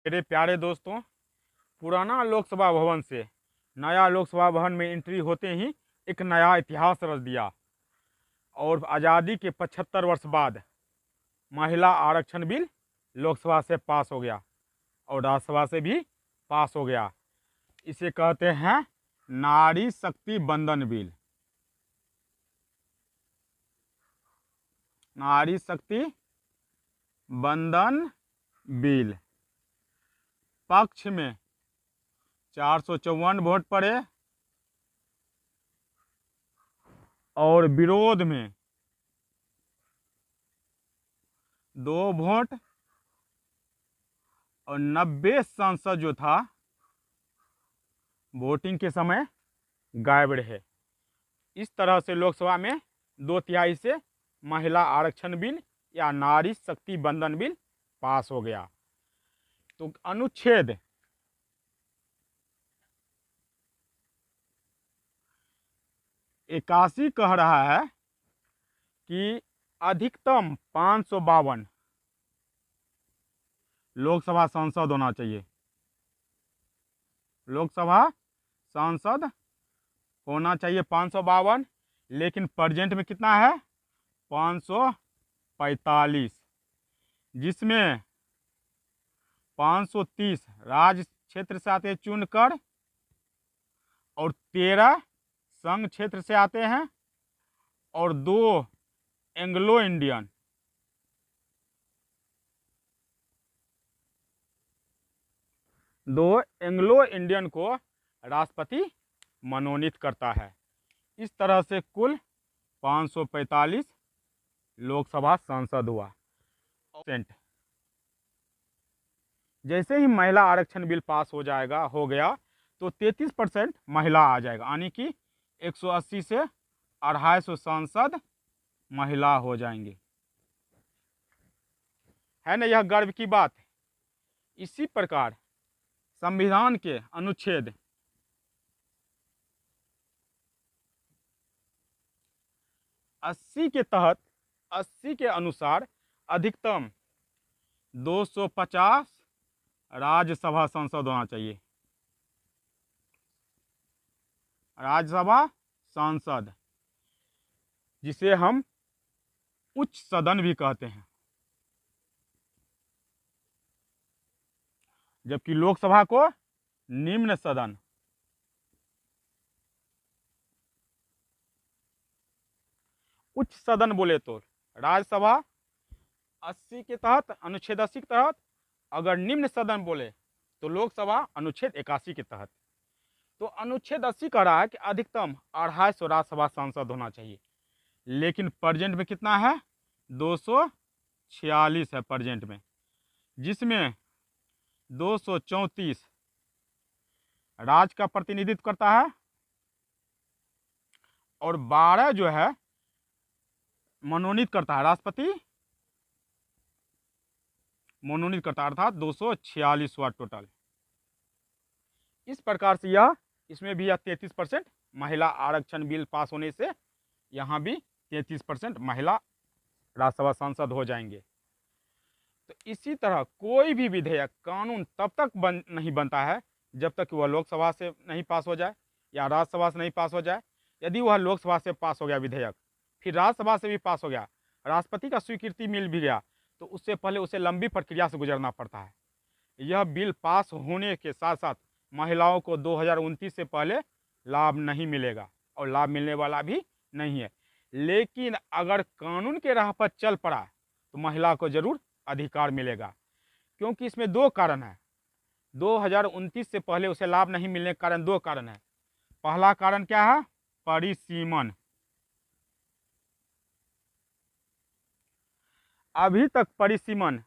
मेरे प्यारे दोस्तों, पुराना लोकसभा भवन से नया लोकसभा भवन में एंट्री होते ही एक नया इतिहास रच दिया। और आज़ादी के 75 वर्ष बाद महिला आरक्षण बिल लोकसभा से पास हो गया और राज्यसभा से भी पास हो गया। इसे कहते हैं नारी शक्ति बंधन बिल। नारी शक्ति बंधन बिल। पक्ष में 454 वोट पड़े और विरोध में 2 वोट और 90 सांसद जो था वोटिंग के समय गायब रहे। इस तरह से लोकसभा में 2/3 से महिला आरक्षण बिल या नारी शक्ति बंधन बिल पास हो गया। तो अनुच्छेद 81 कह रहा है कि अधिकतम 552 लोकसभा सांसद होना चाहिए। लोकसभा सांसद होना चाहिए 552, लेकिन प्रेजेंट में कितना है 545, जिसमें 530 राज्य क्षेत्र से आते हैं चुनकर और 13 संघ क्षेत्र से आते हैं और 2 एंग्लो इंडियन। को राष्ट्रपति मनोनीत करता है। इस तरह से कुल 545 लोकसभा सांसद हुआ। जैसे ही महिला आरक्षण बिल पास हो गया तो 33% महिला आ जाएगा, यानी कि 180 से 250 सांसद महिला हो जाएंगे। है ना, यह गर्व की बात है। इसी प्रकार संविधान के अनुच्छेद 80 के अनुसार अधिकतम 250 राज्यसभा सांसद होना चाहिए। राज्यसभा सांसद, जिसे हम उच्च सदन भी कहते हैं, जबकि लोकसभा को निम्न सदन। उच्च सदन बोले तो राज्यसभा 80 के तहत, अनुच्छेद 80 के तहत। अगर निम्न सदन बोले तो लोकसभा अनुच्छेद 81 के तहत। तो अनुच्छेद 80 कह रहा है कि अधिकतम 250 राज्यसभा सांसद होना चाहिए, लेकिन प्रेजेंट में कितना है 246 है प्रेजेंट में, जिसमें 234 राज्य का प्रतिनिधित्व करता है और 12 जो है मनोनीत करता है, राष्ट्रपति मनोनीत करता है, अर्थात 246 हुआ टोटल। इस प्रकार से इसमें भी 33% महिला आरक्षण बिल पास होने से यहाँ भी 33% महिला राज्यसभा सांसद हो जाएंगे। तो इसी तरह कोई भी विधेयक, कानून तब तक नहीं बनता है जब तक वह लोकसभा से नहीं पास हो जाए या राज्यसभा से नहीं पास हो जाए। यदि वह लोकसभा से पास हो गया विधेयक, फिर राज्यसभा से भी पास हो गया, राष्ट्रपति का स्वीकृति मिल भी गया, तो उससे पहले उसे लंबी प्रक्रिया से गुजरना पड़ता है। यह बिल पास होने के साथ साथ महिलाओं को 2029 से पहले लाभ नहीं मिलेगा और लाभ मिलने वाला भी नहीं है। लेकिन अगर कानून के राह पर चल पड़ा तो महिला को जरूर अधिकार मिलेगा, क्योंकि इसमें 2 कारण है। 2029 से पहले उसे लाभ नहीं मिलने के कारण 2 कारण है। पहला कारण क्या है, परिसीमन। अभी तक परिसीमन,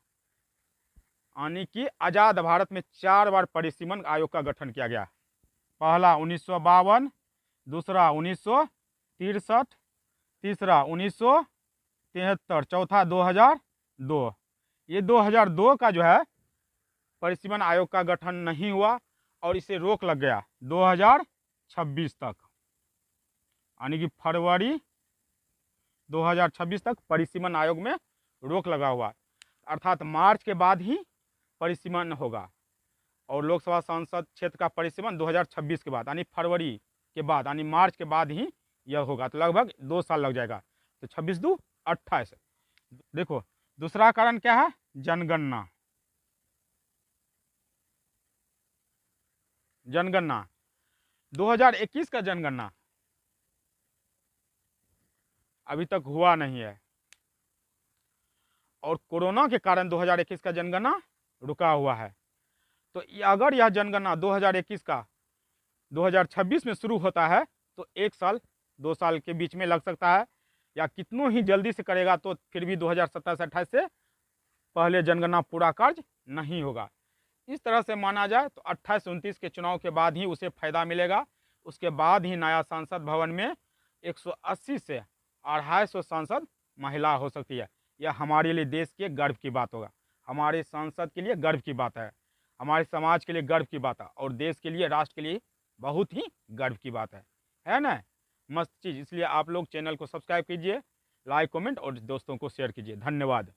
यानी कि आजाद भारत में 4 बार परिसीमन आयोग का गठन किया गया। पहला 1952, दूसरा 1963, तीसरा 1973, चौथा 2002। ये 2002 का जो है परिसीमन आयोग का गठन नहीं हुआ और इसे रोक लग गया 2026 तक, यानी कि फरवरी 2026 तक परिसीमन आयोग में रोक लगा हुआ, अर्थात मार्च के बाद ही परिसीमन होगा। और लोकसभा सांसद क्षेत्र का परिसीमन 2026 के बाद, यानी फरवरी के बाद, यानी मार्च के बाद ही यह होगा। तो लगभग 2 साल लग जाएगा। तो 26 दू 28। देखो दूसरा कारण क्या है, जनगणना। जनगणना 2021 का जनगणना अभी तक हुआ नहीं है, और कोरोना के कारण 2021 का जनगणना रुका हुआ है। तो अगर यह जनगणना 2021 का 2026 में शुरू होता है तो 1 साल 2 साल के बीच में लग सकता है, या कितनों ही जल्दी से करेगा तो फिर भी 2027-28 से पहले जनगणना पूरा कार्य नहीं होगा। इस तरह से माना जाए तो 28-29 के चुनाव के बाद ही उसे फायदा मिलेगा। उसके बाद ही नया संसद भवन में 180 से 250 सांसद महिला हो सकती है। यह हमारे लिए देश के गर्व की बात होगा, हमारे सांसद के लिए गर्व की बात है, हमारे समाज के लिए गर्व की बात है, और देश के लिए, राष्ट्र के लिए बहुत ही गर्व की बात है ना। मस्त चीज़। इसलिए आप लोग चैनल को सब्सक्राइब कीजिए, लाइक कमेंट और दोस्तों को शेयर कीजिए। धन्यवाद।